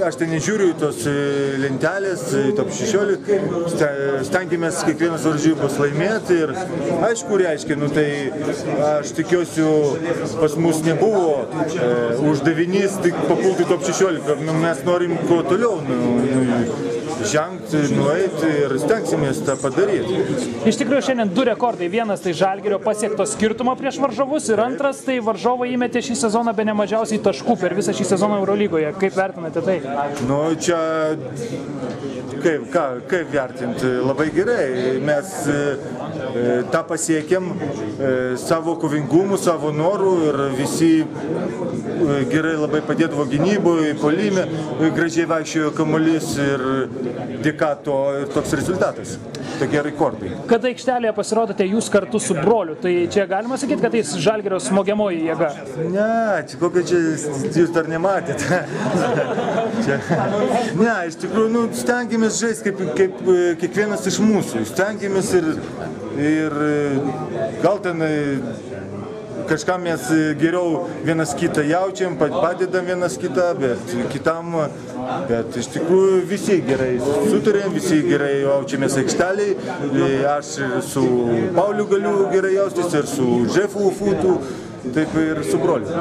Aš tai nežiūriu į tos lentelės, top 16, stengiamės kiekvienas varžybos laimėti ir aišku reiškia, tai aš tikiuosi, pas mus nebuvo uždavinys tik papulti top 16, mes norim kuo toliau žengti, nueiti ir stengsimės tą padaryti. Iš tikrųjų šiandien 2 rekordai, vienas tai Žalgirio pasiekto skirtumo prieš varžovus ir antras tai varžovai įmetė šį sezoną be nemažiausiai taškų per visą šį sezoną Eurolygoje. Kaip vertinate tai? Čia kaip vertinti? Labai gerai. Mes tą pasiekėm savo kovingumu, savo noru ir visi gerai labai padėdavo gynyboje, puolime, gražiai vaikščiojo kamuolys ir dėka to ir toks rezultatas. Tokie rekordai. Kada aikštelėje pasirodote jūs kartu su broliu, tai čia galima sakyti, kad tai Žalgirio smogiamoji jėga? Ne, kokia čia jūs dar nematėte. Ne, iš tikrųjų, stengiamės žaisti kaip kiekvienas iš mūsų. Stengiamės ir gal ten kažkam mes geriau vienas kitą jaučiam, padedam vienas kitą, bet iš tikrųjų visi gerai sutarėm, visi gerai jaučiamės aikšteliai. Aš su Pauliu galiu gerai jaustis ir su Džefu Futu, taip ir su broliu.